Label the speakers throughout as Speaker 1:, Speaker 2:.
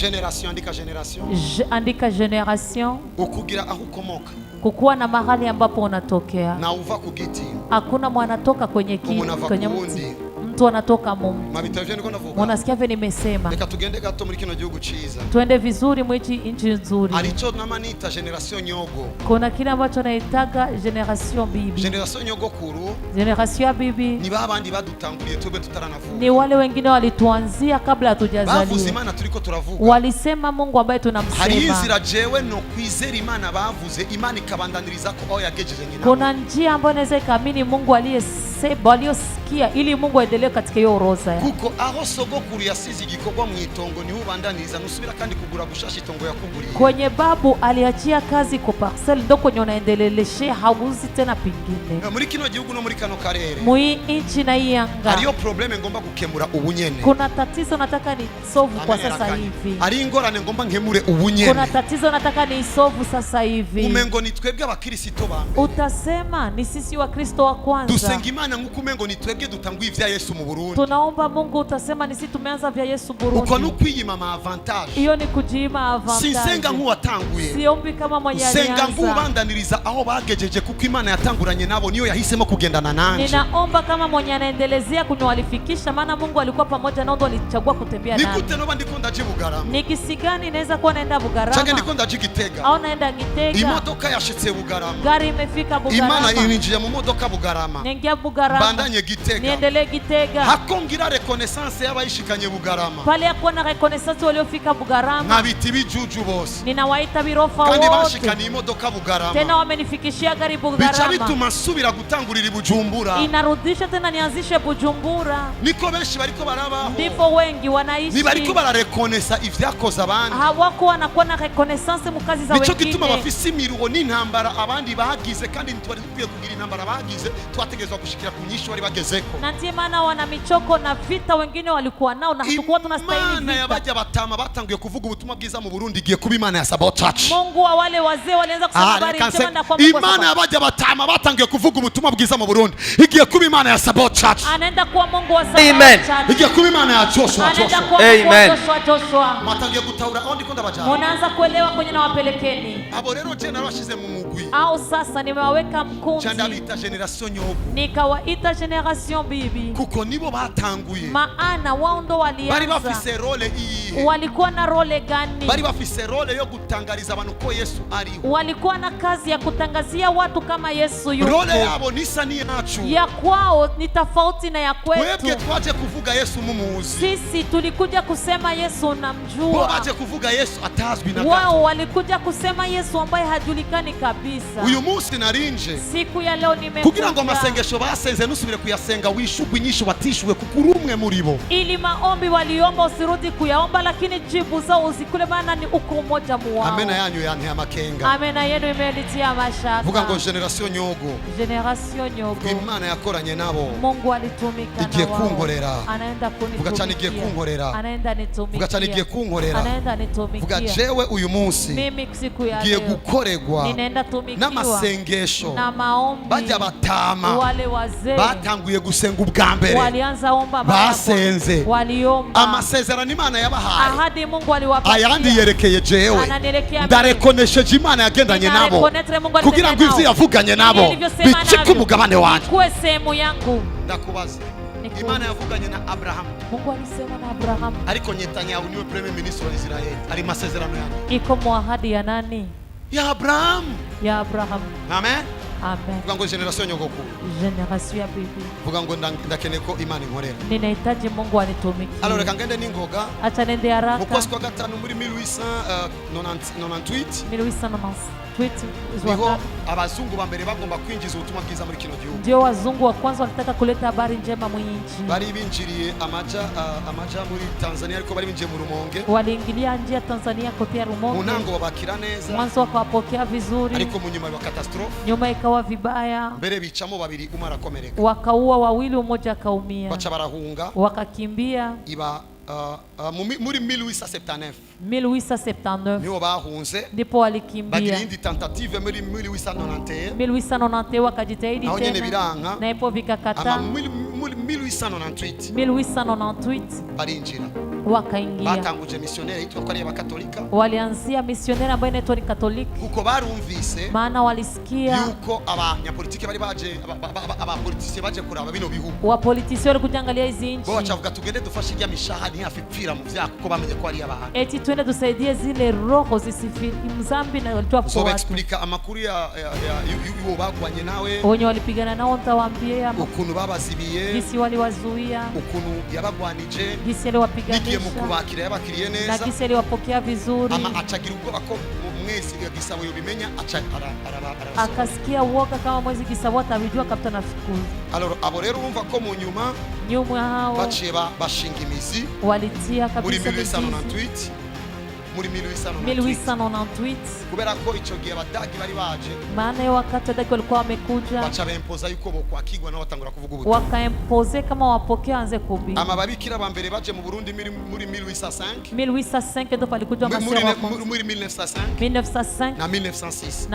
Speaker 1: Generation, andika generation.
Speaker 2: Andika generation.
Speaker 1: Ukugira aho ukomoka.
Speaker 2: Kukuwa na mahali ambapo unatokea.
Speaker 1: Na uva kugiti.
Speaker 2: Hakuna mwanatoka kwenye mti. Mtu anatoka mumti. Unasikia vile nimesema.
Speaker 1: Reka tugende gato muri kino gihugu ciza.
Speaker 2: Twende vizuri mwichi nchi nzuri.
Speaker 1: Alicho namanita generation nyogo.
Speaker 2: Kuna kile ambacho naitaga generation bibi.
Speaker 1: Generation nyogo kuru.
Speaker 2: Generation ya bibi.
Speaker 1: Ni babandi badutanguliye twebwe tutaranavuka.
Speaker 2: Ni wale wengine walituanzia kabla hatujazaliwa.
Speaker 1: Bavuze Imana turiko turavuga.
Speaker 2: Walisema Mungu ambaye tunamsema.
Speaker 1: Hari inzira jewe no kwizera Imana bavuze Imana ikabandaniriza ko aho yagejeje nyina.
Speaker 2: Kuna njia ambayo naweza kaamini Mungu aliyosikia ili Mungu aendelee katika hiyo orodha.
Speaker 1: Kuko aho sogokuru yasize igikorwa mu itongo ni ubandaniriza nusubira kandi kugura gushasha itongo yakuguriye.
Speaker 2: Kwenye babu aliachia kazi kwa parcel ndo kwenye unaendeleleshe hauzi tena pingine.
Speaker 1: Muri kino gihugu no muri kano karere.
Speaker 2: Mui inchi na iyanga.
Speaker 1: Hariyo probleme ngomba gukemura ubunyene.
Speaker 2: Kuna tatizo nataka ni solve kwa sasa hivi.
Speaker 1: Ari ingorane ngomba nkemure ubunyene.
Speaker 2: Kuna tatizo nataka ni solve sasa hivi.
Speaker 1: Umengo ni twebwe abakristo bambe.
Speaker 2: Utasema ni sisi wa Kristo wa kwanza.
Speaker 1: Dusenga Imana nguko umengo ni twebwe dutanguye ivya Yesu mu Burundi.
Speaker 2: Tunaomba Mungu, utasema ni sisi tumeanza vya Yesu Burundi.
Speaker 1: Uko nukwiyima ma avantage.
Speaker 2: Hiyo ni kujiima avantage.
Speaker 1: Sinsenga nk'uwatanguye.
Speaker 2: Siombi kama mwenye alianza.
Speaker 1: Senga ngubandaniriza aho bagejeje kuko Imana yatanguranye nabo niyo yahisemo kugendana nanje.
Speaker 2: Ninaomba kama mwenye anaendelezea kunywalifikisha, maana Mungu alikuwa pamoja nao, ndo alichagua kutembea nami.
Speaker 1: Nikute no bandiko ndaje Bugarama.
Speaker 2: Ni kisi gani naweza kuwa naenda Bugarama?
Speaker 1: Change ndiko ndaje Gitega.
Speaker 2: Au naenda Gitega.
Speaker 1: Imodoka yashitse Bugarama.
Speaker 2: Gari imefika Bugarama.
Speaker 1: Imana ininjije mu modoka Bugarama.
Speaker 2: Ningia Bugarama.
Speaker 1: Bandanye Gitega.
Speaker 2: Niendelee Gitega.
Speaker 1: Hakongira reconnaissance y'abayishikanye Bugarama.
Speaker 2: Pale yako na reconnaissance waliofika Bugarama.
Speaker 1: Nkabiti bijuju bose.
Speaker 2: Ninawaita birofa wote.
Speaker 1: Kandi bashikanye imodoka Bugarama.
Speaker 2: Tena wamenifikishia gari Bugarama.
Speaker 1: Bicha bituma subira gutangurira Bujumbura.
Speaker 2: Inarudisha tena nianzishe Bujumbura.
Speaker 1: Niko benshi bariko barabaho.
Speaker 2: Ndipo wengi wanaishi.
Speaker 1: Ni bariko barareconnaissa ivyakoze abandi.
Speaker 2: Hawako wanakuwa na reconnaissance mu kazi za wengine.
Speaker 1: Nico gituma bafise imiruho n'intambara abandi bagize kandi ntitwari dukwiye kugira intambara bagize twategezwa gushikira ku nyisho bari bagezeko.
Speaker 2: Na ndiye maana wana michoko na vita wengine walikuwa nao na hatukuwa tunastahili vita.
Speaker 1: Imana yabaje batama batangiye kuvuga ubutumwa bwiza mu Burundi giye kuba Imana ya Sabotage.
Speaker 2: Mungu wa wale wazee walianza kusema habari njema na kwa
Speaker 1: Mungu. Imana yabaje batama batangiye kuvuga ubutumwa bwiza mu Burundi igiye kuba Imana ya Sabotage.
Speaker 2: Anaenda kuwa Mungu wa Sabotage.
Speaker 3: Amen.
Speaker 1: Igiye kuba Imana ya Joshua.
Speaker 2: Amen. Joshua.
Speaker 1: Matangiye gutaura aho ndiko ndabaja.
Speaker 2: Munaanza kuelewa kwenye na wapelekeni.
Speaker 1: Abo rero je narashize mu mugwi.
Speaker 2: Au sasa nimewaweka mkundi.
Speaker 1: Chanda bita generation nyogo.
Speaker 2: Nikawaita generation bibi.
Speaker 1: Kuko nibo batanguye.
Speaker 2: Maana wao ndo walianza.
Speaker 1: Bari bafise role iyi.
Speaker 2: Walikuwa na role gani?
Speaker 1: Bari bafise role yo gutangariza abantu ko Yesu ariho.
Speaker 2: Walikuwa na kazi ya kutangazia watu kama Yesu yuko.
Speaker 1: Role yabo nisa ni yacu.
Speaker 2: Ya kwao ni tofauti na ya kwetu.
Speaker 1: Twebwe twaje kuvuga Yesu mumuzi.
Speaker 2: Sisi tulikuja kusema Yesu namjua.
Speaker 1: Bo baje kuvuga Yesu atazwi na gato.
Speaker 2: Wao walikuja kusema Yesu ambaye hajulikani kabisa.
Speaker 1: Uyu munsi narinje.
Speaker 2: Siku ya leo nimekuja.
Speaker 1: Kugira ngo amasengesho basenze nusubire kuyasenga wishugwe nyisho batishwe kukurumwe muribo.
Speaker 2: Ili maombi waliomba usirudi kuyaomba, lakini jibu zao uzikule, maana ni uko mmoja muwao.
Speaker 1: Amena yanyu yanhe amakenga.
Speaker 2: Amena yenu imelitia mashaka.
Speaker 1: Vuga ngo generation nyogo.
Speaker 2: Generation nyogo.
Speaker 1: Imana yakoranye nabo.
Speaker 2: Mungu alitumika
Speaker 1: na wao. Kungorera.
Speaker 2: Anaenda kunitumikia.
Speaker 1: Vuga cyane igiye kungorera.
Speaker 2: Anaenda nitumikia.
Speaker 1: Vuga cyane igiye kungorera.
Speaker 2: Anaenda nitumikia.
Speaker 1: Vuga jewe uyu munsi.
Speaker 2: Mimi siku ya leo.
Speaker 1: Giye gukoregwa.
Speaker 2: Ninaenda tumikiwa.
Speaker 1: N'amasengesho.
Speaker 2: Na maombi.
Speaker 1: Bajya batama.
Speaker 2: Wale wazee.
Speaker 1: Batanguye gusenga ubwa mbere.
Speaker 2: Walianza omba
Speaker 1: basenze.
Speaker 2: Waliomba.
Speaker 1: Amasezerano Imana yabahaye.
Speaker 2: Ahadi Mungu aliwapa.
Speaker 1: Ayandi yerekeye jewe.
Speaker 2: Ananielekea.
Speaker 1: Ndarekonesheje Imana yagendanye nabo. Kugira ngo ivyo yavuganye nabo bicike umugabane wanjye.
Speaker 2: Kuwe sehemu yangu.
Speaker 1: Ndakubaza. Imana yavuganye na Abraham.
Speaker 2: Mungu alisema na Abraham.
Speaker 1: Ariko Netanyahu niwe premier minister wa Israel. Ari masezerano yake.
Speaker 2: Iko muahadi ya nani?
Speaker 1: Ya Abraham.
Speaker 2: Ya Abraham.
Speaker 1: Amen.
Speaker 2: Amen.
Speaker 1: Vuga ngo generation nyogoko.
Speaker 2: Generation ya bibi.
Speaker 1: Vuga ngo ndakene ko Imana inkorera.
Speaker 2: Ninahitaji Mungu anitumikie.
Speaker 1: Alors reka ngende ningoga.
Speaker 2: Acha nende haraka.
Speaker 1: Mukwezi kwa gatanu muri 1898. Niho abazungu ba mbere bagomba kwinjiza ubutumwa bwiza muri kino gihugu.
Speaker 2: Ndio wazungu wa kwanza walitaka kuleta habari njema mu nchi.
Speaker 1: Bari binjiriye amaja muri Tanzania ariko bari binjiye mu Rumonge.
Speaker 2: Waliingilia njia Tanzania kotea Rumonge.
Speaker 1: Munango babakira neza.
Speaker 2: Mwanzo wakawapokea vizuri.
Speaker 1: Ariko mu nyuma ya catastrophe.
Speaker 2: Nyuma ikawa vibaya.
Speaker 1: Mbere bicamo babiri umara komereka.
Speaker 2: Wakaua wawili, umoja akaumia.
Speaker 1: Bacha barahunga.
Speaker 2: Wakakimbia.
Speaker 1: Iba muri 1879.
Speaker 2: 1879
Speaker 1: niho bahunze,
Speaker 2: ndipo walikimbia.
Speaker 1: bagira indi tentative muri 1891.
Speaker 2: 1891 wakajitahidi tena na ipo vikakata.
Speaker 1: 1898
Speaker 2: 1898
Speaker 1: barinjira
Speaker 2: wakaingia.
Speaker 1: Batanguje missionnaire yitwa ko ari abakatolika.
Speaker 2: Walianzia missionnaire ambayo inaitwa ni Katoliki.
Speaker 1: Kuko barumvise
Speaker 2: Maana walisikia
Speaker 1: yuko abanyapolitike bari baje abapolitike baje kuraba bino bihugu.
Speaker 2: Wapolitisi wali kujangalia hizi nchi.
Speaker 1: Bo bachavuga tugende dufashe irya mishaha ntiyafipfira mu vyako ko bamenye ko ari abantu.
Speaker 2: Eti twende tusaidie zile roho zisifiri mzambi na walitoa kwa watu.
Speaker 1: Explica amakuru ya yuko bagwanye nawe.
Speaker 2: Wenye walipigana nao nitawaambia
Speaker 1: ukuntu babazibiye.
Speaker 2: Gisi waliwazuia.
Speaker 1: Ukuntu yabagwanije.
Speaker 2: Gisi aliwapiganisha.
Speaker 1: Nikiye mu kubakira yabakiriye neza.
Speaker 2: Na gisi aliwapokea vizuri.
Speaker 1: Ama achagira ubwoba ko mwezi Gisabo yobimenya
Speaker 2: akasikia uoga kama mwezi Gisabo atabijua kapita na fikuru.
Speaker 1: Alors abo rero urumva ko mu
Speaker 2: nyuma hao
Speaker 1: baciye bashinga imizi
Speaker 2: walitia kabisa
Speaker 1: muri
Speaker 2: 1898
Speaker 1: kubera ko ico gihe abadagi bari baje.
Speaker 2: Maana yo wakati Wadagi walikuwa wamekuja
Speaker 1: bacha bempoza yuko bo kwakigwa nao batangura kuvuga ubutumwa
Speaker 2: wakaempoze kama wapokea anze kubi.
Speaker 1: Ama babikira ba mbere baje mu Burundi muri
Speaker 2: 1805 ndo palikuja
Speaker 1: masera muri 1905 na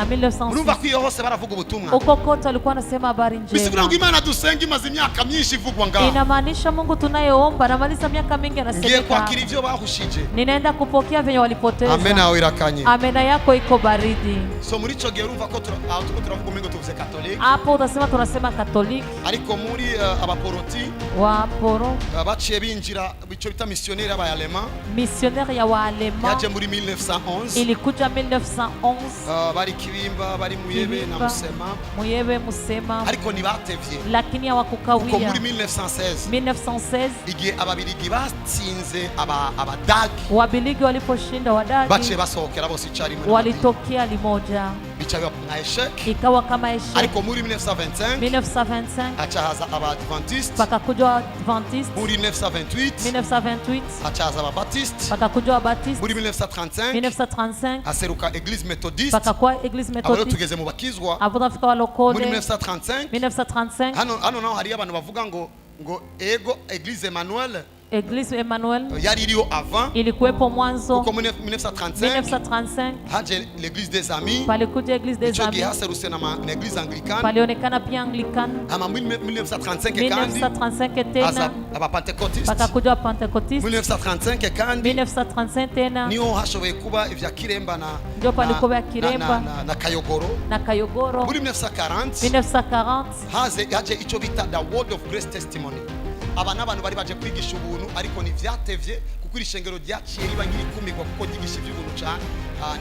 Speaker 1: 1906 urumva ko iyo hose baravuga ubutumwa
Speaker 2: uko kote walikuwa wanasema habari njema.
Speaker 1: Bisigura ngo Imana dusenga imaze imyaka myinshi ivugwa ngaho.
Speaker 2: Inamaanisha Mungu tunayeomba na maliza miaka mingi anasema
Speaker 1: ngiye kwakira ivyo bahushije.
Speaker 2: Ninaenda kupokea venye walipoteza.
Speaker 1: Amen aho irakanye.
Speaker 2: Amena yako iko baridi.
Speaker 1: So muri ico gihe urumva ko turavuga umengo tuvuze Katoliki.
Speaker 2: Hapo utasema tunasema Katoliki.
Speaker 1: Ariko muri abaporoti
Speaker 2: waporo
Speaker 1: baciye binjira bico bita missionnaire abayalema.
Speaker 2: Missionnaire ya waalema
Speaker 1: yaje muri 1911.
Speaker 2: Ilikuja 1911.
Speaker 1: Bari Kibimba bari Muyebe na Musema.
Speaker 2: Muyebe Musema.
Speaker 1: Ariko nibatevye.
Speaker 2: Lakini hawakukawia.
Speaker 1: Kuko muri 1916 igihe ababiligi batsinze abadagi.
Speaker 2: Wabiligi waliposhinda Wadagi
Speaker 1: baciye basohokera bose icari muri
Speaker 2: walitokea limoja
Speaker 1: bicaga na eshek
Speaker 2: ikawa kama eshek.
Speaker 1: Ariko muri 1925
Speaker 2: achahaza
Speaker 1: Abadventiste
Speaker 2: pakakuja Adventiste.
Speaker 1: Muri 1928 achahaza Ababaptiste
Speaker 2: pakakuja Abaptiste.
Speaker 1: Muri 1935
Speaker 2: aseruka
Speaker 1: Église Méthodiste
Speaker 2: pakakuwa Église Méthodiste.
Speaker 1: Abo tugeze mu bakizwa
Speaker 2: abudafika walokode.
Speaker 1: Muri 1935 hano naho hari abantu bavuga ngo ego Église Emmanuel.
Speaker 2: Église Emmanuel
Speaker 1: yari iliyo avant
Speaker 2: ilikuwepo mwanzo.
Speaker 1: Kuko 1935 haje l'Église des Amis.
Speaker 2: Palikuja Église des Amis.
Speaker 1: Haseruse na Église Anglicane.
Speaker 2: Palionekana pia Anglicane.
Speaker 1: Ama 1935 kandi
Speaker 2: 1935 tena
Speaker 1: Abapentecôtiste.
Speaker 2: Pakakuja Pentecôtiste.
Speaker 1: 1935 kandi
Speaker 2: 1935 tena
Speaker 1: niho hashoboye kuba ivya Kiremba
Speaker 2: ndio palikuwa Kiremba
Speaker 1: na Kayogoro. Muri 1940 haje ico bita the Word of Grace Testimony. Abantu bari baje kwigisha ubuntu ariko ntivyatevye kuko irishengero ryaciye riba ngiri kumigwa kuko ryigisha iby'ubuntu cyane.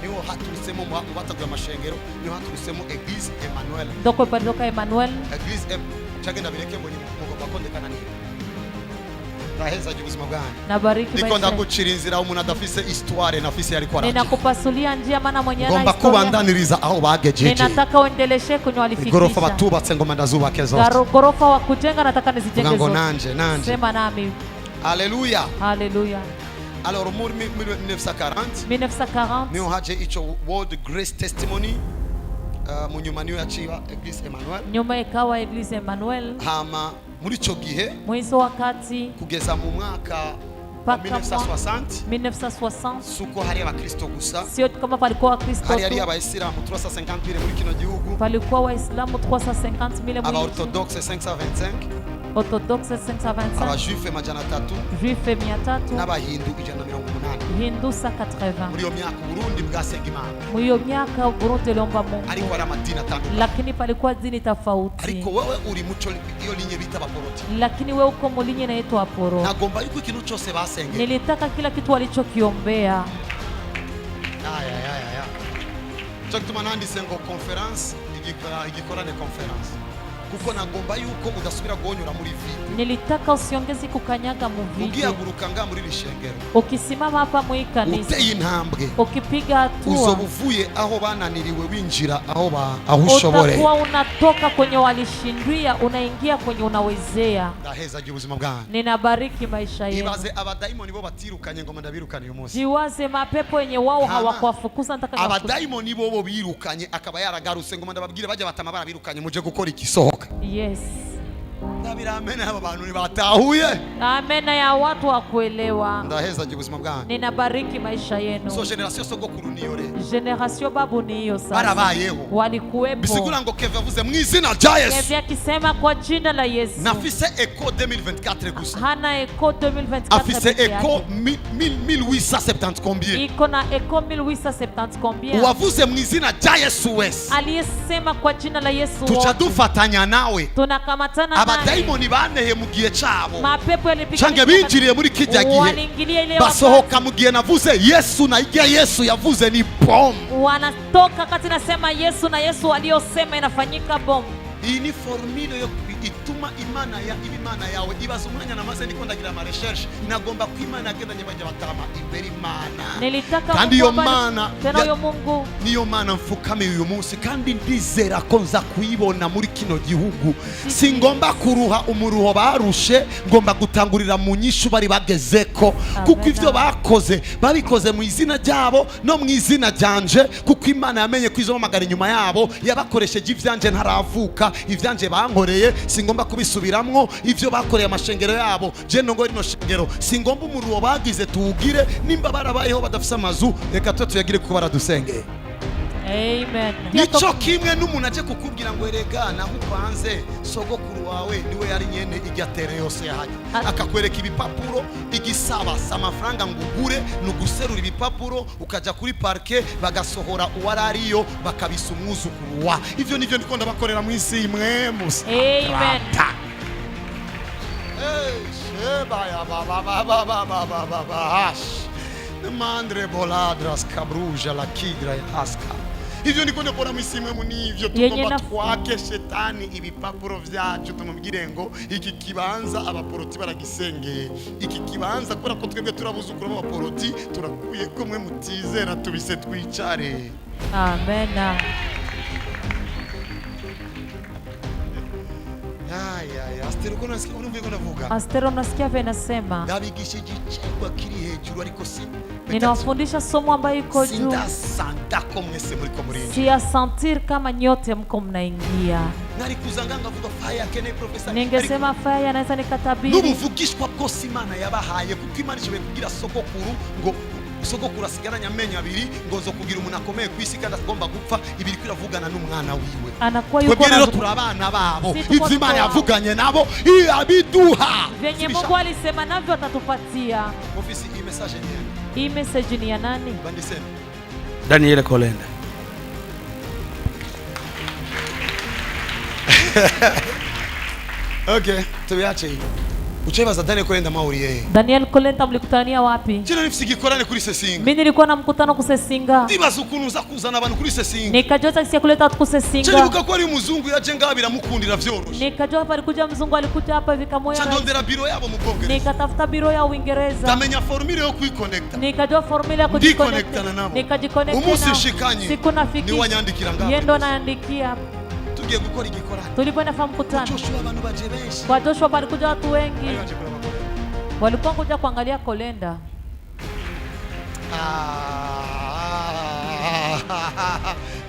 Speaker 1: Niho haturutsemo mu bataguye amashengero, niho haturutsemo Église Emmanuel.
Speaker 2: Doko padoka Emmanuel.
Speaker 1: Église chagenda bireke mbonye mugomba kondekana ni Raheza jibuzima bwana.
Speaker 2: Nabariki maisha.
Speaker 1: Niko ndagucira inzira umuntu adafise histoire nafise yari kwa.
Speaker 2: Ninakupasulia njia maana mwenye ana
Speaker 1: historia. Ngomba kubandaniriza aho bagejeje.
Speaker 2: Ninataka uendeleshe kwenye walifikisha.
Speaker 1: Gorofa batubatse ngoma ndazubake zote.
Speaker 2: Gorofa wa kujenga nataka nizijenge zote.
Speaker 1: Ngo nanje.
Speaker 2: Sema nami.
Speaker 1: Haleluya.
Speaker 2: Haleluya.
Speaker 1: Alors muri 1940 niho haje ico World Grace Testimony. Munyuma niyo yaciba Église Emmanuel.
Speaker 2: Nyuma ikawa Église Emmanuel.
Speaker 1: Hama muri ico gihe
Speaker 2: mwizo wakati
Speaker 1: kugeza mu mwaka 1960 suko hari abakristo gusa.
Speaker 2: Sio kama palikuwa wakristo tu.
Speaker 1: Hari abaisilamu 350,000 muri kino gihugu.
Speaker 2: Palikuwa waislamu 350,000
Speaker 1: aba orthodoxe 525.
Speaker 2: Orthodoxe 525.
Speaker 1: Aba juif majana 300.
Speaker 2: Juif 300.
Speaker 1: N'abahindu 180.
Speaker 2: Hindu 180.
Speaker 1: Muri yo myaka Burundi bwasenga Imana.
Speaker 2: Muri yo myaka Burundi liomba Mungu.
Speaker 1: Ariko ari amadini atandukanye.
Speaker 2: Lakini palikuwa dini tofauti.
Speaker 1: Ariko wewe uri muco iyo linye bita abaporoti.
Speaker 2: Lakini wewe uko mu linye inaitwa aporo.
Speaker 1: Nagomba yuko ikintu cyose basenge.
Speaker 2: Nilitaka kila kitu walichokiombea.
Speaker 1: Chakutuma nandise ngo conference igikorane conference. Kuko nagomba yuko udasubira gonyura muri vide.
Speaker 2: Nilitaka usiongezi kukanyaga mu vide.
Speaker 1: Ugihaguruka nga muri rishengero.
Speaker 2: Ukisimama hapa mu kanisa.
Speaker 1: Uteye intambwe.
Speaker 2: Ukipiga hatua.
Speaker 1: Uzobuvuye aho bananiriwe winjira aho ushobore.
Speaker 2: Utakuwa unatoka kwenye walishindria unaingia kwenye unawezea.
Speaker 1: Ndaheza ubuzima bwanyu.
Speaker 2: Ninabariki maisha yenu.
Speaker 1: Ibaze abadaimoni bo batirukanye ngo ndabirukanye uyu munsi.
Speaker 2: Jiwaze mapepo yenye wao hawakuwafukuza nataka
Speaker 1: abadaimoni bo birukanye akaba yaragarutse ngo ndababwire baje batama barabirukanye muje gukora ikisohoka.
Speaker 2: Yes.
Speaker 1: ndabira amena aba bantu ni batahuye.
Speaker 2: Amena ya watu wa kuelewa.
Speaker 1: Ndaheza ubuzima bwanyu.
Speaker 2: Ninabariki maisha yenu.
Speaker 1: So generation sogokuru niyore.
Speaker 2: Generation babu ni hiyo sasa.
Speaker 1: Barabayeho.
Speaker 2: Walikuwepo.
Speaker 1: Bisigura ngo Kevin avuze mu izina rya Yesu.
Speaker 2: Kevin akisema kwa jina la Yesu.
Speaker 1: Nafise Echo 2024 gusa.
Speaker 2: Hana Echo 2024.
Speaker 1: Afise Echo 1870 combien.
Speaker 2: Iko na Echo 1870 combien.
Speaker 1: Wavuze mu izina rya Yesu wese.
Speaker 2: Aliyesema kwa jina la Yesu.
Speaker 1: Tuchadufatanya nawe.
Speaker 2: Tunakamatana nawe.
Speaker 1: Abadayimoni banehe mu gihe cyabo.
Speaker 2: Mapepo yalipiga.
Speaker 1: Change binjiriye muri kijya gihe. Basohoka mu gihe navuze Yesu na igihe Yesu yavuze ni bomb.
Speaker 2: Wanatoka kati nasema Yesu na Yesu aliyosema inafanyika bomb.
Speaker 1: Iyi ni formule yo ituma imana yawe ibaza umwanya namaze ndiko ndagira ama recherche nagomba ko imana yagendanye bajya batama imbere imana.
Speaker 2: Nilitaka
Speaker 1: kandi yo mana
Speaker 2: tena yo Mungu
Speaker 1: niyo mana mfukame uyu munsi kandi ndizera ko nza kuyibona muri kino gihugu. Singomba kuruha umuruho barushe, ngomba gutangurira mu nyishu bari bagezeko kuko ivyo bakoze babikoze mu izina ryabo no mu izina ryanje, kuko imana yamenye ko izo magana inyuma yabo yabakoresheje ivyanje ntaravuka, ivyanje bankoreye singomba kubisubiramwo, ivyo bakoreye amashengero yabo je ngo rino shengero singomba umuruho bagize tuwugire, nimba barabayeho badafise amazu reka twe tuyagire kuko baradusengeye.
Speaker 2: Amen.
Speaker 1: Nico kimwe n'umuntu aje kukubwira ngo erega naho upanze sogokuru wawe niwe yari nyene igyatere yose yahaje, akakwereka ibipapuro igisaba amafaranga ngugure nuguserura ibipapuro ukaja kuri parke bagasohora uwarariyo bakabisa umwuzukuru wa. Ivyo nivyo ndiko ndabakorera mu isi imwe musa.
Speaker 2: Amen.
Speaker 1: Sheba ya baba mandre boladras kabruja la kidra ya aska. Hivyo ndiko ndakora mwisimwe munivyo tugomba twake shetani ibipapuro vyacu tumubwire ngo iki kibanza abaporoti baragisengeye, iki kibanza kubera ko twebwe turabuzukura abaporoti turakuye ko mwe mutizera tubise twicare.
Speaker 2: Amen.
Speaker 1: Astero kuna sikia unumviko navuga.
Speaker 2: Astero nasikia venasema.
Speaker 1: Ndabigishije icigwa kiri hejuru ariko si.
Speaker 2: Ninawafundisha somo ambayo iko juu.
Speaker 1: Sindasanta ko mwese muri ko murinzi.
Speaker 2: Si asentir kama nyote mko mnaingia.
Speaker 1: Nari kuzanganga vuga faya kene professor.
Speaker 2: Ningesema faya anaweza nikatabiri.
Speaker 1: N'ubuvugishwa bwose Imana yabahaye kuko Imana ishoboye kugira sogokuru ngo sogokuru asigaranya amenya abiri ngo zo kugira umuntu akomeye kwisi kandi agomba gupfa ibiri kwiravugana n'umwana wiwe.
Speaker 2: Anakuwa yuko
Speaker 1: rero turabana babo. Ivyo Imana yavuganye nabo abiduha.
Speaker 2: Venye Mungu alisema navyo atatupatia.
Speaker 1: Ofisi hii message ni nani?
Speaker 2: Hii message ni ya nani?
Speaker 1: Bandiseni.
Speaker 3: Daniel Kolenda.
Speaker 1: Okay, tubiache hii. Uchebaza Daniel Kolenda mauri yeye.
Speaker 2: Daniel Kolenda mlikutania wapi?
Speaker 1: Jina nifisiki korane kuri Sesinga.
Speaker 2: Mimi nilikuwa na mkutano ku Sesinga.
Speaker 1: Ndibaza ukuntu uza kuzana abantu kuri Sesinga.
Speaker 2: Nikajua taksi kuleta watu ku Sesinga.
Speaker 1: Jina buka ko ari muzungu yaje ngabira mukundira vyoroshe.
Speaker 2: Nikajua hapa alikuja mzungu alikuja hapa vikamoya.
Speaker 1: Chandondera biro yabo mu Bwongereza.
Speaker 2: Nikatafuta biro ya Uingereza.
Speaker 1: Kamenya formule yo kuiconnecta.
Speaker 2: Nikajua formula ya kujiconnecta.
Speaker 1: Nikajiconnecta. Umusi shikanye.
Speaker 2: Siku nafikiri.
Speaker 1: Ni wanyandikira ngapi?
Speaker 2: Yendo naandikia.
Speaker 1: Tugiye gukora igikorane.
Speaker 2: Tulipoenda fa mkutano.
Speaker 1: Joshua abantu baje benshi.
Speaker 2: Kwa Joshua balikuja watu wengi. Walikuwa kuja kuangalia Kolenda.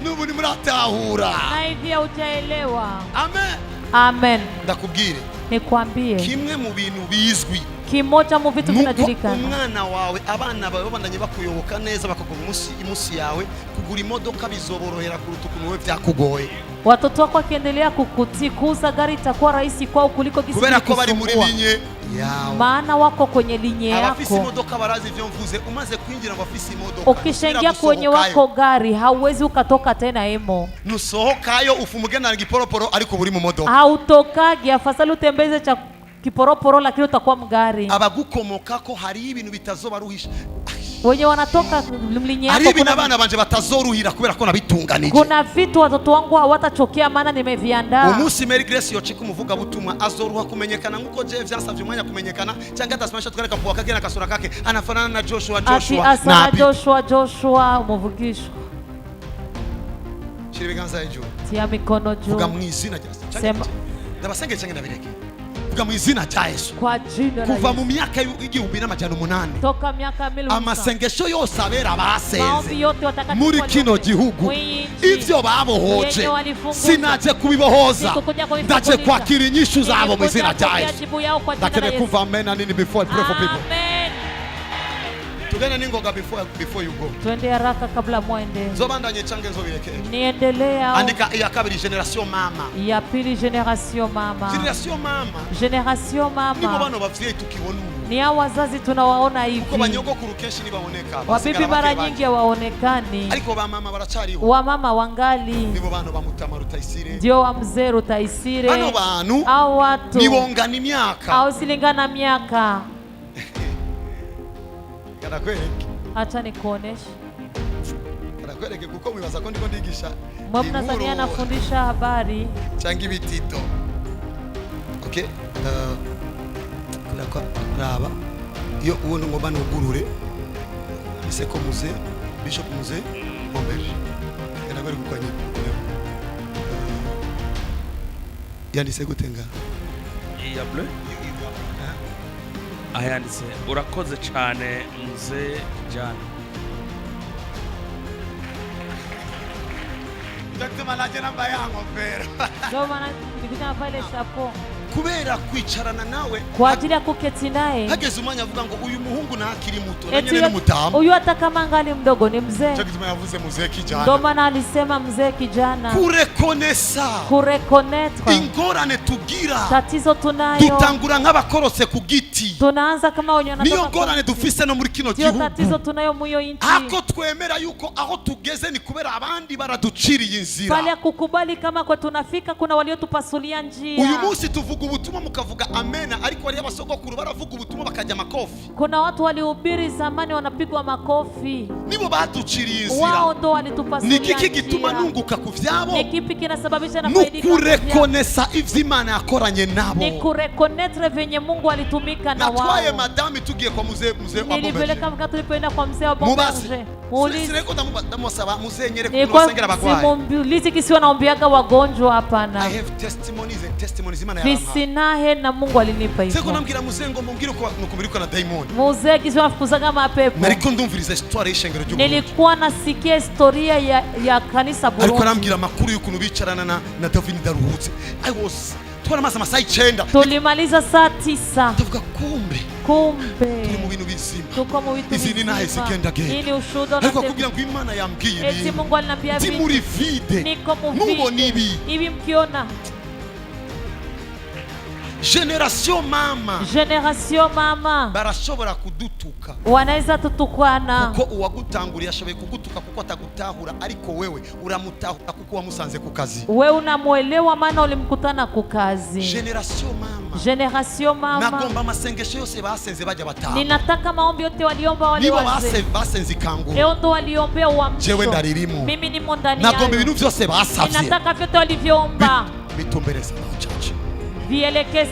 Speaker 1: Nubu ni muratahura.
Speaker 2: Na hivi utaelewa.
Speaker 1: Amen.
Speaker 2: Amen.
Speaker 1: Ndakubwire.
Speaker 2: Nikwambie.
Speaker 1: Kimwe mu bintu bizwi.
Speaker 2: Kimoja mu vitu vinajulikana.
Speaker 1: Umwana wawe abana bawe babandanye bakuyoboka neza bakagoma imusi yawe kugura imodoka bizoborohera kuruta ukuntu wewe vyakugoye.
Speaker 2: Watoto wako wakiendelea kukuza gari itakuwa rahisi kwao kuliko kisi.
Speaker 1: Kubera ko bari muri linye yawe.
Speaker 2: Maana wako kwenye linye yako.
Speaker 1: Abafisi imodoka barazi ivyo mvuze umaze kwinjira ngo afisi imodoka.
Speaker 2: Ukishaingia kwenye wako gari hauwezi ukatoka tena emo.
Speaker 1: Nusohokayo ufumugena giporoporo ariko buri mu modoka.
Speaker 2: Hautokagi afasali utembeze cha kiporoporo lakini utakuwa mgari.
Speaker 1: Abagukomokako hari ibintu bitazobaruhisha.
Speaker 2: Wenye wanatoka mlinye yako
Speaker 1: kuna abana banje batazoruhira kubera ko nabitunganije.
Speaker 2: Kuna vitu watoto wangu hawatachokea maana nimeviandaa.
Speaker 1: Umunsi Mary Grace yochika umuvuga butumwa azoruha kumenyekana nkuko je vyansavye umwanya kumenyekana cyangwa atasimamisha tukareka kuwa kake na kasura kake anafanana na Joshua
Speaker 2: na Joshua umuvugisho.
Speaker 1: Shira biganza hejuru.
Speaker 2: Tia mikono juu.
Speaker 1: Vuga mu izina rya
Speaker 2: Sema.
Speaker 1: Ndabasenge cyangwa ndabireke. vuga mu izina rya Yesu
Speaker 2: kwa jina la
Speaker 1: kuva
Speaker 2: Yesu.
Speaker 1: mu myaka y'igihumbi n'amajana 8
Speaker 2: Toka miaka 1000
Speaker 1: amasengesho yose abera basenze
Speaker 2: maombi yote watakatifu
Speaker 1: muri kino gihugu ivyo babohoje sinaje kubibohoza ndaje kwakira inyishu zabo mu izina rya Yesu. Ndakeneye kumva amen and nini before I pray for people.
Speaker 2: Amen.
Speaker 1: Tugane ningoga before you go.
Speaker 2: Twende haraka kabla mwende.
Speaker 1: Nzobandanye change nzobireke.
Speaker 2: Niendelea.
Speaker 1: Andika ya kabiri generation mama.
Speaker 2: Ya pili generation mama.
Speaker 1: Generation mama.
Speaker 2: Generation mama.
Speaker 1: Nibo bano bavyeyi tukibona.
Speaker 2: Ni hao wazazi tunawaona hivi.
Speaker 1: Kuko banyogokuru kenshi nibaboneka.
Speaker 2: Wabibi mara nyingi hawaonekani.
Speaker 1: Ariko ba mama baracariho.
Speaker 2: Wa mama wangali.
Speaker 1: Nibo bano bamutama Rutayisire.
Speaker 2: Ndio wa mzee Rutayisire.
Speaker 1: Bano bantu.
Speaker 2: Hao watu.
Speaker 1: Nibongana imyaka.
Speaker 2: Au silingana miaka.
Speaker 1: Kanakwereke.
Speaker 2: Acha nikuoneshe.
Speaker 1: Kanakwereke kuko mwibaza ko ndiko ndigisha.
Speaker 2: Mnadhania nafundisha habari
Speaker 1: cyangwa ibitito. Okay? Kuna raba iyo ubona ngo bano ugurure ise ko muze bishop muze Momberi. Kanakwereke kuko nyine. Yanditse gutenga.
Speaker 3: iya bleu ayanditse urakoze cyane mzee Kijana.
Speaker 1: Ndakutuma naje namba yango pero.
Speaker 2: ndio maana nikutana pale chapo
Speaker 1: Kubera kwicarana nawe
Speaker 2: kwa ajili ya kuketi naye.
Speaker 1: Hageze umwanya avuga ngo uyu muhungu ntakiri muto nanyene n'umutamu.
Speaker 2: Huyu hata kama ngali mdogo ni mzee.
Speaker 1: Cyo gituma yavuze mzee Kijana.
Speaker 2: Ndio maana alisema mzee Kijana. Kurekoneta.
Speaker 1: Ingorane tugira.
Speaker 2: Tatizo tunayo.
Speaker 1: Tutangura nk'abakorose ku giti.
Speaker 2: Tunaanza kama wenye wanatoka.
Speaker 1: Niyo ngorane dufise no muri kino gihugu.
Speaker 2: Tatizo tunayo muyo inchi.
Speaker 1: Ako twemera yuko aho tugeze ni kubera abandi baraduciriye inzira.
Speaker 2: Pale kukubali kama kwa tunafika kuna waliotupasulia njia.
Speaker 1: Uyu munsi tuvuga ubutumwa mukavuga amena ariko wali abasogokuru baravuga ubutumwa bakajya makofi.
Speaker 2: Kuna watu walihubiri zamani wanapigwa makofi.
Speaker 1: Nibo baduciriye inzira.
Speaker 2: Wao ndo walitupasulia njia.
Speaker 1: Niki gituma nunguka kuvyabo?
Speaker 2: Ni kipi kinasababisha na faidika?
Speaker 1: Nukurekonesa ivy'Imana yakoranye nabo.
Speaker 2: Ni kurekonetre venye Mungu alitumika na wao.
Speaker 1: Natwaye madame tugiye kwa mzee wa Bombeje.
Speaker 2: Nilipeleka mkati tulipoenda kwa mzee wa Bombeje.
Speaker 1: Sireko ndamusaba mzee nyereke kumusengera bagwaye.
Speaker 2: Simulizi kisiwa naombiaga wagonjwa hapana.
Speaker 1: I have testimonies and testimonies Imana
Speaker 2: yarampa. Visinahe na Mungu alinipa hivyo.
Speaker 1: Siko nambwira mzee ngo mumbwire uko nukumbiriko na daimoni.
Speaker 2: Mzee kisiwa nafukuzaga mapepo.
Speaker 1: Nariko ndumviriza histoire y'ishengero ry'Uburundi.
Speaker 2: Nilikuwa nasikia historia ya kanisa Burundi.
Speaker 1: Ariko nambwira makuru y'ukuntu bicarana na David Daruhutse. Twaramaze amasaha 9.
Speaker 2: Tulimaliza saa 9.
Speaker 1: Tuvuga kumbe turi mu bintu bizima.
Speaker 2: Tuko mu bintu bizima.
Speaker 1: Izi ni nahe zigenda genda.
Speaker 2: Nini ushuhuda na
Speaker 1: ariko kugira ngo Imana yambwiye
Speaker 2: eti Mungu aliniambia
Speaker 1: ndi muri vide.
Speaker 2: Niko mu vide.
Speaker 1: Mubona ibi.
Speaker 2: Ibi mkiona. Generation mama
Speaker 1: barashobora kudutuka,
Speaker 2: wanaweza tutukwana
Speaker 1: kuko uwagutanguriye ashoboye kugutuka kuko atagutahura, ariko wewe uramutahura kuko wamusanze ku kazi.
Speaker 2: Wewe unamuelewa maana ulimkutana ku kazi. Generation mama
Speaker 1: nagomba amasengesho yose basenze bajya bataha.
Speaker 2: Ninataka maombi yote waliomba wale wazee.
Speaker 1: Nibo basenze ikangura.
Speaker 2: Leo ndo waliombea uamsho.
Speaker 1: Jewe ndaririmo.
Speaker 2: Mimi nimo ndani yao.
Speaker 1: Nagomba ibintu byose basavye.
Speaker 2: Ninataka vyote walivyoomba.
Speaker 1: Bitumbereza about church.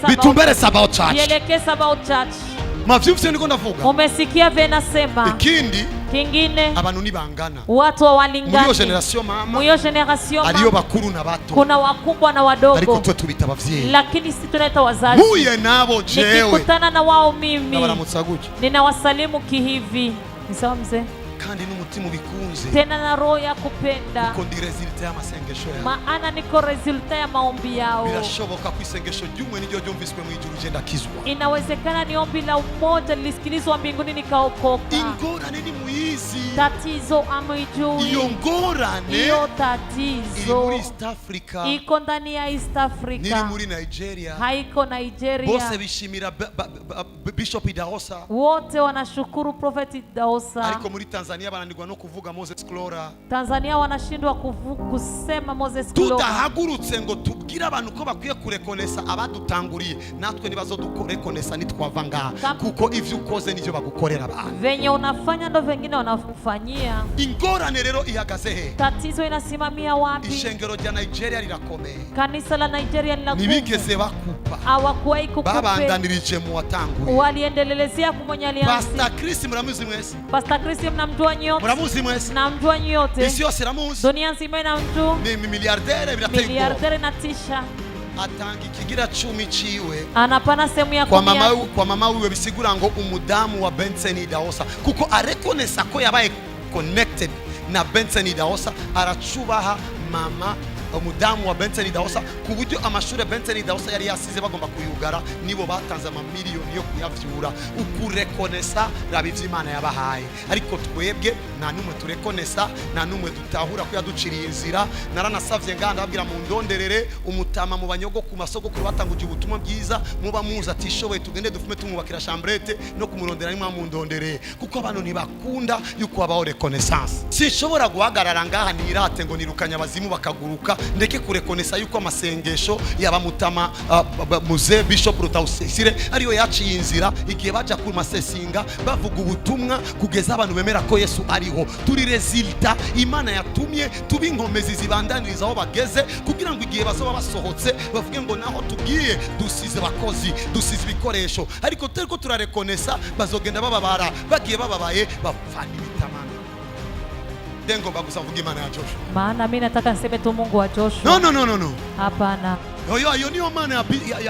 Speaker 2: Bitumbereza
Speaker 1: about church.
Speaker 2: Vielekeza about church.
Speaker 1: Mavyumvise niko ndavuga.
Speaker 2: Umesikia vena sema.
Speaker 1: Ikindi
Speaker 2: kingine
Speaker 1: abantu nibangana.
Speaker 2: Watu walingana.
Speaker 1: Muyo generation mama.
Speaker 2: Muyo generation mama.
Speaker 1: Aliyo bakuru na bato.
Speaker 2: Kuna wakubwa na wadogo.
Speaker 1: Ariko twe tubita abavyeyi.
Speaker 2: Lakini sisi tunaita wazazi.
Speaker 1: Muye nabo jewe.
Speaker 2: Nikikutana na wao mimi.
Speaker 1: Nabaramutsaguke.
Speaker 2: Ninawasalimu kihivi. Ni sawa mzee?
Speaker 1: Kandi n'umutima ubikunze.
Speaker 2: Tena na roho ya kupenda.
Speaker 1: Kuko ndi resulta ya masengesho yao.
Speaker 2: Maana niko resulta ya maombi yao.
Speaker 1: Birashoboka ku isengesho ry'umwe niryo ryumviswe mu ijuru genda kizwa.
Speaker 2: Inawezekana ni ombi la umoja lisikilizwa mbinguni nikaokoka.
Speaker 1: Ingorane ni muizi.
Speaker 2: Tatizo amwijui.
Speaker 1: Iyo ngorane.
Speaker 2: Iyo tatizo.
Speaker 1: Muri East Africa.
Speaker 2: Iko ndani ya East Africa.
Speaker 1: Niri muri Nigeria.
Speaker 2: Haiko Nigeria.
Speaker 1: Bose bishimira Bishop Idahosa.
Speaker 2: Wote wanashukuru Prophet Idahosa.
Speaker 1: Ariko muri Tanzania bananirwa no kuvuga Moses Clora.
Speaker 2: Tanzania wanashindwa kusema Moses Clora.
Speaker 1: Tutahagurutse ngo tubwire abantu ko bakwiye kurekonesa abadutanguriye, natwe nibazo dukorekonesa nitwava ngaha, kuko ivyo ukoze nivyo bagukorera abantu.
Speaker 2: Venye unafanya ndo vengine wanakufanyia.
Speaker 1: Ingorane rero ihagaze he?
Speaker 2: Tatizo inasimamia wapi?
Speaker 1: Ishengero rya Nigeria lirakomeye.
Speaker 2: Kanisa la Nigeria linakufa.
Speaker 1: Nibigeze bakupa.
Speaker 2: Hawakuwahi kukupa.
Speaker 1: Babandanirije mu watanguye.
Speaker 2: Waliendelelezea kumwenye alianza.
Speaker 1: Pastor Chris muramuzi mwese?
Speaker 2: Pastor Chris mnamjua nyote?
Speaker 1: Muramuzi mwese?
Speaker 2: Namjua nyote.
Speaker 1: Isi yose ramuzi?
Speaker 2: Dunia nzima inamjua.
Speaker 1: Ni miliardere birateye ubwoba.
Speaker 2: Miliardere natisha.
Speaker 1: atanga ikigira 10 ciwe
Speaker 2: anapana sehemu ya
Speaker 1: kwa mama wiwe, bisigura ngo umudamu wa Benson Idahosa kuko arekonesa ko yabaye connected na Benson Idahosa, aracubaha mama umudamu wa Benson Idahosa ku buryo amashuri Benson Idahosa yari yasize bagomba kuyugara, nibo batanze amamiliyoni yo kuyavyura. Ukurekonesa rabivye Imana yabahaye, ariko twebwe nta numwe turekonesa, nta numwe dutahura ko yaduciriye inzira. Naranasavye nganda abwira mu ndonderere umutama mu banyogo ku masogokuru batanguje ubutumwa bwiza, muba muza atishoboye tugende dufume tumubakira chambrette no kumurondera nimwe mu ndonderere, kuko abantu ntibakunda yuko abaho reconnaissance. Sinshobora guhagarara ngaha nirate ngo nirukanya abazimu bakaguruka, ndeke kurekonesa yuko amasengesho y'abamutama muze Bishop Rutawusire ariyo yaciye inzira igihe baja ku masesinga bavuga ubutumwa kugeza abantu bemera ko Yesu ariho. Turi resulta Imana yatumye tuba inkomezi zibandaniriza aho bageze, kugira ngo igihe bazoba basohotse bavuge ngo naho tugiye dusize bakozi, dusize ibikoresho, ariko turiko turarekonesa bazogenda bababara, bagiye bababaye bafana ibitamana. Dengo bagusa vuga Imana ya Joshua.
Speaker 2: Maana mimi nataka niseme tu Mungu wa Joshua.
Speaker 1: No.
Speaker 2: Hapana.
Speaker 1: Yo niyo mana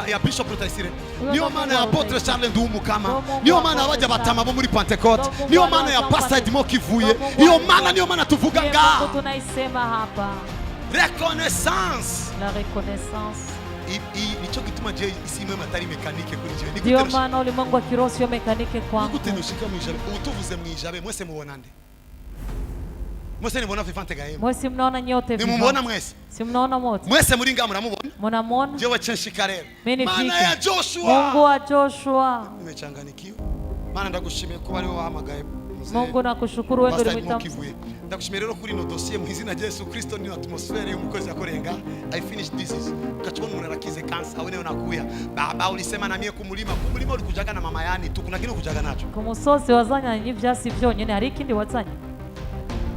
Speaker 1: ya Bishop Rutayisire, niyo mana ya Apotre Charles Ndumukama, niyo mana abaja batama bo muri Pentecote, niyo mana ya Pastor Edmo Kivuye, niyo mana tuvuga nga.
Speaker 2: Tunaisema hapa.
Speaker 1: Reconnaissance.
Speaker 2: La reconnaissance.
Speaker 1: Nicho gituma je isimwe matari mekanike kuri je.
Speaker 2: Ndio maana ulimwengu wa kiroho sio mekanike kwangu.
Speaker 1: Nikutenushika mwijabe, utuvuze mwijabe, mwese mubonande. Mwese nibona vivante gaema.
Speaker 2: Mwese mnaona nyote vivante.
Speaker 1: Nimumubona mwese.
Speaker 2: Si mnaona mote.
Speaker 1: Mwese muri nga muramubona.
Speaker 2: Mnamuona?
Speaker 1: Jewe censhika rero.
Speaker 2: Mana
Speaker 1: ya Joshua.
Speaker 2: Mungu wa Joshua.
Speaker 1: Nimechanganikiwa. Maana ndagushimiye kuba ari wahamagaye.
Speaker 2: Mungu nakushukuru wewe ndio umita.
Speaker 1: Ndagushimiye rero kuri no dossier mu izina rya Yesu Kristo ni atmosphere y'umukozi yakorenga. I finished this is. Kachibona umuntu arakize cancer awe nayo nakuya. Baba ulisema na mie kumulima uri kujaga na mama yani tu kuna kino kujaga nacho.
Speaker 2: Ku musozi wazanya n'ivyasi vyonyene hari ikindi wazanya.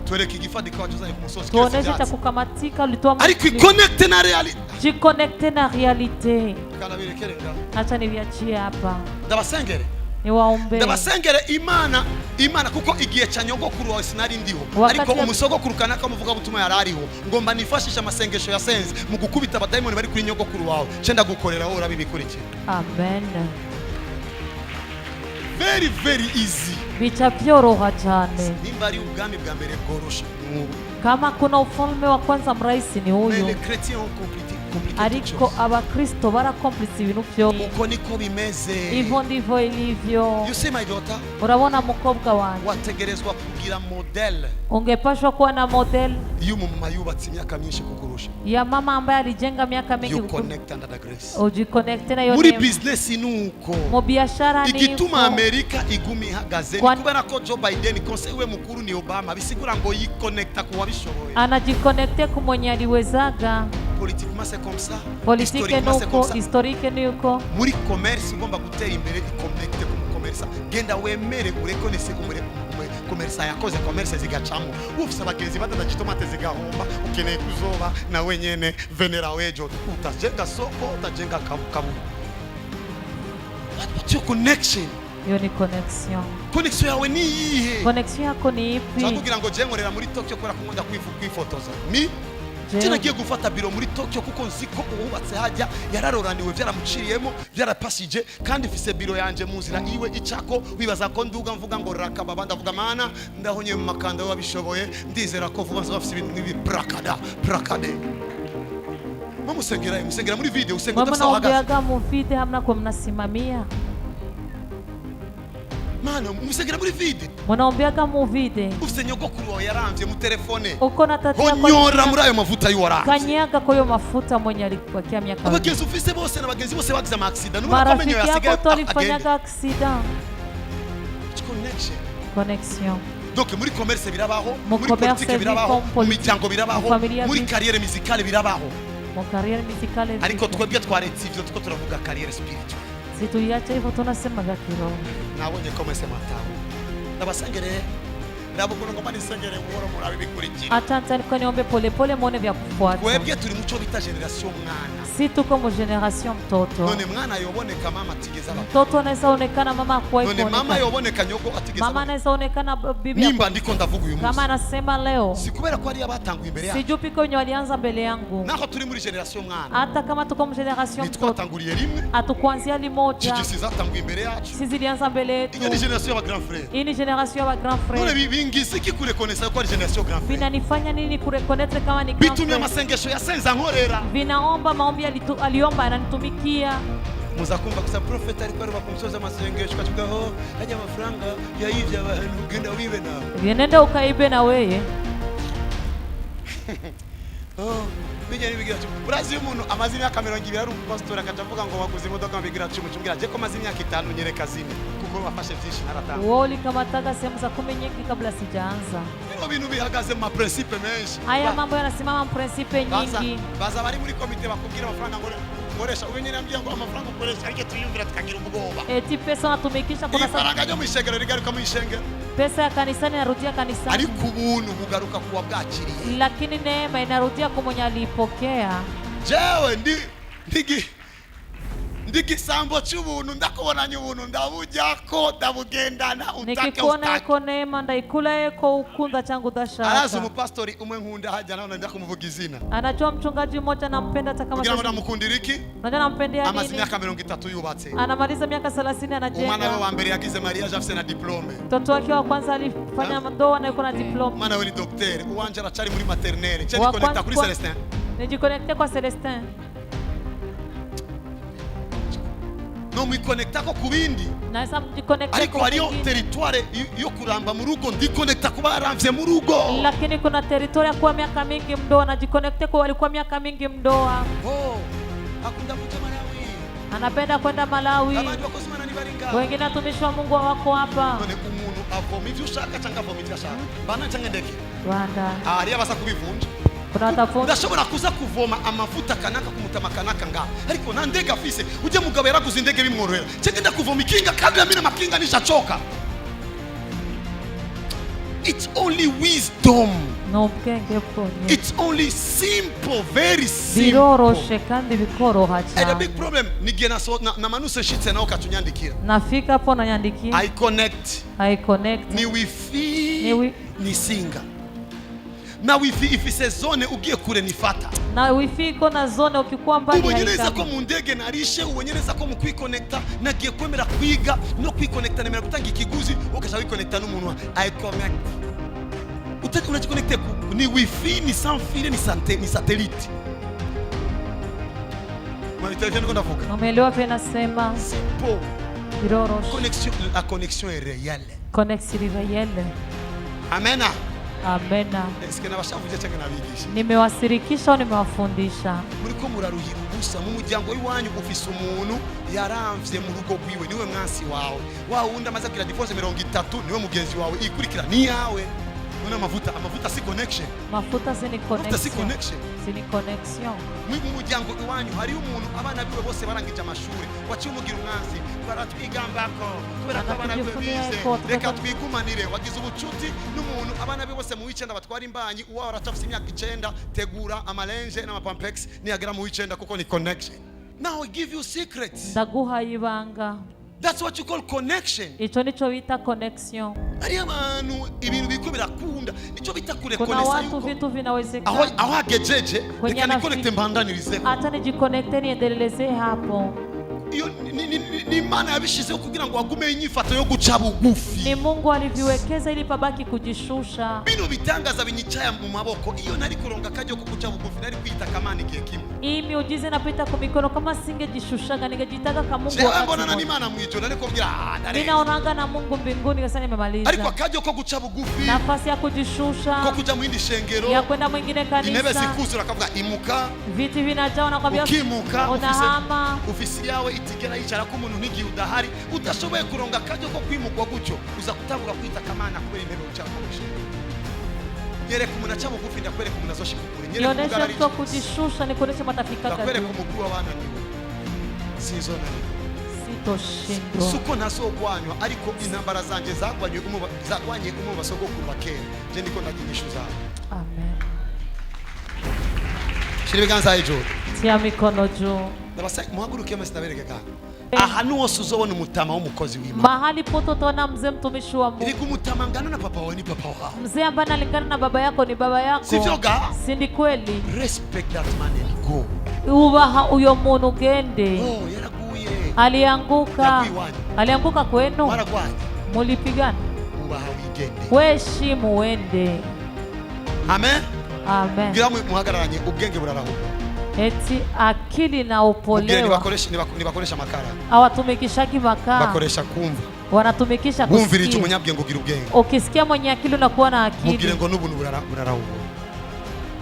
Speaker 1: Tueleke gifadika wachozanye ku musozi.
Speaker 2: Tuoneshe cha kukamatika ulitoa.
Speaker 1: Ariko connecte na reality.
Speaker 2: Jiconnecte na reality.
Speaker 1: Kana birekere nga.
Speaker 2: Acha niviachie hapa.
Speaker 1: Ndabasengere.
Speaker 2: Niwaombe.
Speaker 1: Ndabasengere Imana kuko igihe cha nyogokuru wawe sinari ndiho, ariko umusogokuru kanaka muvuga butuma yarariho, ngomba nifashisha amasengesho ya sense mu gukubita abadayimoni bari kuri nyogokuru wawe. Cenda gukorera wowe urabibikurikira.
Speaker 2: Amen.
Speaker 1: Very easy.
Speaker 2: Bicha byoroha cyane.
Speaker 1: Nimba ari ubwami bwa mbere bworosha.
Speaker 2: Kama kuna ufalme wa kwanza mraisi ni huyu.
Speaker 1: Les chrétiens ont compliqué.
Speaker 2: Ariko abakristo barakomplitse ibintu byo.
Speaker 1: Uko niko bimeze.
Speaker 2: Hivyo ndivyo ilivyo.
Speaker 1: You see my daughter?
Speaker 2: Urabona mukobwa wanjye.
Speaker 1: Wategerezwa kugira model.
Speaker 2: Ungepashwa kuwa na model.
Speaker 1: Y'umumama yubatse imyaka myinshi kukurusha.
Speaker 2: Ya mama ambaye alijenga miaka mingi.
Speaker 1: You connect under the grace.
Speaker 2: Ujiconnect na yote.
Speaker 1: Muri business nuko.
Speaker 2: Mu biashara ni.
Speaker 1: Igituma Amerika igumi ihagaze ni kubera ko Joe Biden conseil we mukuru ni Obama, bisigura ngo yiconnecta ku wabishoboye.
Speaker 2: Anajiconnecte ku mwenye aliwezaga.
Speaker 1: Politiquement c'est comme ça.
Speaker 2: Politique nuko, historique nuko.
Speaker 1: Muri commerce ugomba gutera imbere iconnecte ku commerce. Genda wemere urekonese kumure commerce yakoze commerce zigacamo. Ufise abagenzi batanda gitomate zigahomba, ukeneye kuzoba na wenyene venera wejo utajenga soko, utajenga kabu. What's your connection?
Speaker 2: Yo ni connection.
Speaker 1: Connection yawe ni iyihe?
Speaker 2: Connection yako ni ipi?
Speaker 1: Cyangwa ngo je nkorera muri Tokyo kora kumunda kwifotoza. Nagiye gufata biro muri Tokyo kuko nziko ububatse hajya yararoraniwe byaramuciriyemo byarapasije, kandi fise biro yanje muzira iwe icako wibaza ko nduga mvuga ngo rakaba ndavuga mana ndahonye mu makanda wabishoboye, ndizera ko vuba nzafise ibintu nk'ibi prakade. Musengera muri video usenga
Speaker 2: ndafisa hagaze. Mama mu video hamna kwa mnasimamia.
Speaker 1: Mana musengera muri vide.
Speaker 2: Munaombeaga mu vide.
Speaker 1: Ufise nyogokuru wawe yaramvye mu telefone.
Speaker 2: Uko na tatu yako.
Speaker 1: Onyora muri ayo mavuta y'uwaramvye.
Speaker 2: Kanyaga kwa yo mafuta mwenye alikupakia miaka.
Speaker 1: Abagenzi ufise bose n'abagenzi bose bagize ama accident. Nubwo komenyo yasigaye.
Speaker 2: Marafiki yako alifanyaga accident. Connection.
Speaker 1: Donc muri commerce birabaho, muri politique birabaho, mu miryango birabaho, muri carrière musicale birabaho.
Speaker 2: Mu carrière musicale.
Speaker 1: Ariko twebwe twaretse ivyo tuko turavuga carrière spirituelle.
Speaker 2: Situiacha hivyo tunasema vya kiroho.
Speaker 1: Nabonye komese matamu. Ndabasengere. Ndabukuno ngoma nisengere buhoro murabe bikurikira.
Speaker 2: Atanta niko niombe pole pole muone vya kufuata.
Speaker 1: Twebwe turi muco bita generation mwana.
Speaker 2: Si tuko mu generation mtoto.
Speaker 1: None mwana yoboneka mama atigeza aba.
Speaker 2: Mtoto anaweza onekana mama hakuwahi
Speaker 1: kuonekana. None mama yoboneka nyoko atigeza aba.
Speaker 2: Mama anaweza onekana bibi.
Speaker 1: Nimba ndiko ndavuga uyu munsi.
Speaker 2: Kama anasema leo.
Speaker 1: Sikubera ko ari abatanguye imbere yacu.
Speaker 2: Sijui piko wenye walianza mbele yangu.
Speaker 1: Nako turi muri generation mwana.
Speaker 2: Hata kama tuko mu generation mtoto.
Speaker 1: Twatanguriye rimwe.
Speaker 2: Atukuanzia limoja.
Speaker 1: Sisi zatanguye imbere yacu.
Speaker 2: Sisi zilianza mbele yetu.
Speaker 1: Iyi ni generation ya grand frère.
Speaker 2: Hii ni generation ya grand frère.
Speaker 1: None bingisi ki kurekonesa ko ari generation grand frère.
Speaker 2: Vinanifanya nini kurekonete kama ni grand frère?
Speaker 1: Bitumye amasengesho ya senza nkorera.
Speaker 2: Vinaomba maombi aliomba ananitumikia.
Speaker 1: Muza kumva kusa prophet ariko ari bakumsoza amasengesho kachugaho haja amafaranga yayivya abantu genda wibe nawe.
Speaker 2: Nenda ukaibe na wewe.
Speaker 1: Bijya nibigira cyo. Urazi umuntu amazi imyaka 200 ari umupastor akavuga ngo waguze imodoka bigira cyo mucumbira je ko amazi imyaka 5 nyereka zine kuko bafashe byinshi naratanga.
Speaker 2: Wewe ulikamataga sehemu za 10 nyingi kabla sijaanza.
Speaker 1: Bino bintu bihagaze mu principe menshi.
Speaker 2: Haya mambo yanasimama mu principe nyingi.
Speaker 1: Baza bari muri komite bakubwira amafaranga ngoresha ubenye nambia ngo amafaranga ukoresha ariko tuyumvira tukagira ubwoba.
Speaker 2: Eti pesa natumikisha kuna
Speaker 1: sababu. Ifaranga ryo mu ishengero rigaruka mu ishengero.
Speaker 2: Pesa ya kanisani inarudia kanisani.
Speaker 1: Ariko ubuntu bugaruka kuwa bwakiriye.
Speaker 2: Lakini neema inarudia kwa mwenye alipokea.
Speaker 1: Jewe ndigisambo cy'ubuntu ndakubonanye ubuntu ndabujyako ndabugendana utake utake.
Speaker 2: Nikikuona ko neema ndaikula ko ukunda changu dashaka.
Speaker 1: Arazi umupastori umwe nkunda hajya naona ndakumuvuga izina.
Speaker 2: Anajua mchungaji mmoja nampenda hata kama
Speaker 1: kugira ngo namukundira iki?
Speaker 2: Unajua nampendea nini?
Speaker 1: Amazi miaka 30 yubatse.
Speaker 2: Anamaliza miaka 30 anajenga.
Speaker 1: Umwana we wa mbere yagize mariage afise na diplome.
Speaker 2: Mtoto wake wa kwanza alifanya ndoa na yuko na diplome.
Speaker 1: Mwana we ni docteur, uwanje aracari muri maternelle. Cyo connecta kuri Celestin.
Speaker 2: Nijiconnecte kwa Celestin.
Speaker 1: No mwiconnecta ko kubindi.
Speaker 2: Naisa mjiconnecte
Speaker 1: ariko hariyo territoire yo kuramba mu rugo ndiconnecta kuba yaramvye mu rugo.
Speaker 2: Lakini kuna territoire ya kuwa miaka mingi mdoa na jiconnecte kwa walikuwa miaka mingi mdoa.
Speaker 1: Oh, akunda kuja Malawi.
Speaker 2: Anapenda kwenda Malawi.
Speaker 1: Abandi bakozimana ni baringa.
Speaker 2: Wengine watumishi wa Mungu wako hapa.
Speaker 1: None umuntu avomi ivyo ushaka cyangwa avomi ivyo ashaka. Bana cyangwa ndeke.
Speaker 2: Rwanda.
Speaker 1: Ari abasa kubivunja. Ndashobora kuza kuvoma amavuta kanaka kumutama kanaka nga ariko na ndege afise uje mugabo yaraguze indege bimworohera cyangwa ndakuvoma ikinga kandi amina makinga nishachoka. It's only wisdom.
Speaker 2: No bwenge bwonye.
Speaker 1: It's only simple, very simple.
Speaker 2: Biroroshe kandi bikoroha cyane.
Speaker 1: And the big problem nigiye na manuse shitse naho katunyandikira.
Speaker 2: Nafika hapo nanyandikia.
Speaker 1: I connect. Ni wifi. Ni singa. Na wifi ifise zone ugiye kure nifata.
Speaker 2: Na wifi iko na zone ukikuwa mbali haika.
Speaker 1: Ubonyereza ko mu ndege narishe ubonyereza ko mu kwiconnecta nagiye kwemera kwiga no kwiconnecta nemera gutanga ikiguzi ukasha wiconnecta n'umuntu I connect. Utaki unajiconnecte ni wifi ni sans fil ni satellite. Mwanitaje niko ndavuga.
Speaker 2: Umeelewa pia nasema.
Speaker 1: Simple.
Speaker 2: Biroroshe.
Speaker 1: La connexion est réelle.
Speaker 2: Connexion réelle.
Speaker 1: Amen.
Speaker 2: Amena.
Speaker 1: Nimewabigisha.
Speaker 2: Nimewasirikisha au nimewafundisha?
Speaker 1: Muriko muraruhira ubusa mu muryango w'iwanyu ufise umuntu yaramvye mu rugo gwiwe niwe mwansi wawe. Wa wundi amaze kugira divorce 30 niwe mugenzi wawe ikurikira ni yawe. Una amavuta si connection.
Speaker 2: Mafuta si ni connection.
Speaker 1: Mafuta si connection.
Speaker 2: Si ni connection.
Speaker 1: Mu muryango iwanyu hari umuntu abana biwe bose barangije amashuri waciye umugira umwansi baratwigambako kubera ko abana biwe bize reka twigumanire wagize ubucuti n'umuntu abana biwe bose mu wicenda batwara imbanyi uwa aracafise imyaka 9 tegura amalenje n'amapampex niyagera mu wicenda kuko ni connection. Now I give you secrets.
Speaker 2: Ndaguha ibanga.
Speaker 1: That's what you call connection.
Speaker 2: Icho nicho bita connection.
Speaker 1: Ari abantu ibintu biko birakunda ico bita kure
Speaker 2: connection. Kuna watu vitu vinawezekana.
Speaker 1: Aho agejeje reka ni connect mbandanirize.
Speaker 2: Hata nijiconnecte niendeleze hapo.
Speaker 1: Iyo ni Imana yabishizeho kugira ngo wagume inyifato yo guca bugufi.
Speaker 2: Ni Mungu aliviwekeza ili pabaki kujishusha.
Speaker 1: Bino bitangaza binyicaya mu maboko iyo nari kuronga kajyo ko guca bugufi nari kwita kamana igihe kimwe.
Speaker 2: Hii miujiza inapita kwa mikono kama singejishushaga ningejitaka kama Mungu.
Speaker 1: Je, mbona na Imana mwijoro nari kumbira
Speaker 2: mimi naonanga na Mungu mbinguni kasa nimemaliza.
Speaker 1: Ariko kajyo ko guca bugufi.
Speaker 2: Nafasi ya kujishusha.
Speaker 1: Ko kuja mwindi shengero.
Speaker 2: Ya kwenda mwingine kanisa.
Speaker 1: Inebe sikuzura kavuga imuka.
Speaker 2: Viti vinajao na kwambia
Speaker 1: ukimuka
Speaker 2: unahama.
Speaker 1: Ofisi yawe itigera yicara ko umuntu ntigiye udahari udashoboye kuronga kajyo ko kwimugwa gucyo uza kutangura kwita kamana kubera intebe ucakoresha. Nyereka umuntu aca bugufi ndakwereka umuntu azoshika kure.
Speaker 2: Nyereka mtu kujishusha ni kuonesha matafika gani.
Speaker 1: Ndakwereka umuguru w'abana niwe. Sizona ni.
Speaker 2: Sitoshindwa.
Speaker 1: Suko ntazogwanywa ariko intambara zanje zagwanye mu basogokuru bakera. Je ndiko ndaginyishuza.
Speaker 2: Amen.
Speaker 1: ibiganza hejuru.
Speaker 2: Tia mikono juu.
Speaker 1: Ndabasanga muhaguruke mwese ndabereke kaka. Ahantu hose uzobona umutama w'umukozi w'Imana.
Speaker 2: Mahali pote utaona mzee mtumishi wa Mungu.
Speaker 1: Ili kumutamangana na papa wao ni papa wao.
Speaker 2: Mzee ambaye analingana na baba yako ni baba yako.
Speaker 1: Sivyo ga?
Speaker 2: Si ndi kweli?
Speaker 1: Respect that man and go.
Speaker 2: Ubaha uyo muntu gende.
Speaker 1: Oh, yaraguye.
Speaker 2: Alianguka. Alianguka kwenu?
Speaker 1: Maragwanye.
Speaker 2: Mulipigana?
Speaker 1: Ubaha wigende.
Speaker 2: Weshimu wende.
Speaker 1: Amen.
Speaker 2: Amen.
Speaker 1: Ngira muhagararanye ubwenge buraraho.
Speaker 2: Eti akili na upolewa.
Speaker 1: Nibakoresha makara.
Speaker 2: Hawatumikishaki makara.
Speaker 1: Bakoresha kumva.
Speaker 2: Wanatumikisha kusikia.
Speaker 1: Bumvira icyo umunyabwenge ugira ubwenge.
Speaker 2: Ukisikia mwenye akili unakuwa na akili.
Speaker 1: Mubwire ngo n'ubuntu buraraho.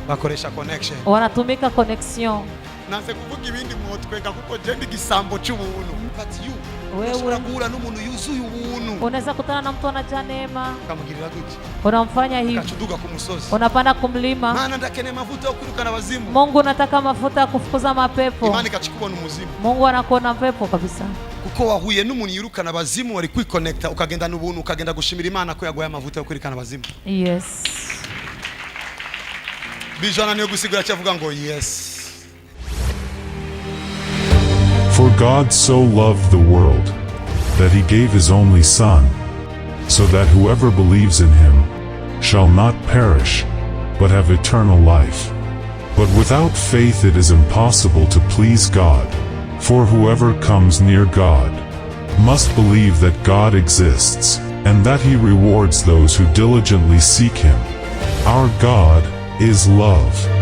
Speaker 1: Bakoresha connection.
Speaker 2: Wanatumika connection.
Speaker 1: Nanze kuvuga ibindi mwotwega kuko je ndi gisambo cy'ubuntu. But you wewe guhura n'umuntu yuzuye ubuntu.
Speaker 2: Unaweza kutana na mtu anajaa neema.
Speaker 1: Ukamugirira gute?
Speaker 2: Unamfanya hivi.
Speaker 1: Ukachuduga ku musozi.
Speaker 2: Unapanda kumlima.
Speaker 1: Maana ndakene mafuta yo kwirukana abazimu.
Speaker 2: Mungu anataka mafuta ya kufukuza mapepo.
Speaker 1: Imani kachukubona umuzimu.
Speaker 2: Mungu anakuona pepo kabisa.
Speaker 1: Kuko wahuye n'umuntu yirukana abazimu wari kwiconnecta ukagenda n'ubuntu ukagenda gushimira Imana ko yaguhaye amavuta yo kwirukana abazimu.
Speaker 2: Yes.
Speaker 1: Bijana niyo gusigura cyavuga ngo yes.
Speaker 4: For God so loved the world, that he gave his only Son, so that whoever believes in him shall not perish, but have eternal life. But without faith it is impossible to please God, for whoever comes near God must believe that God exists, and that he rewards those who diligently seek him. Our God is love.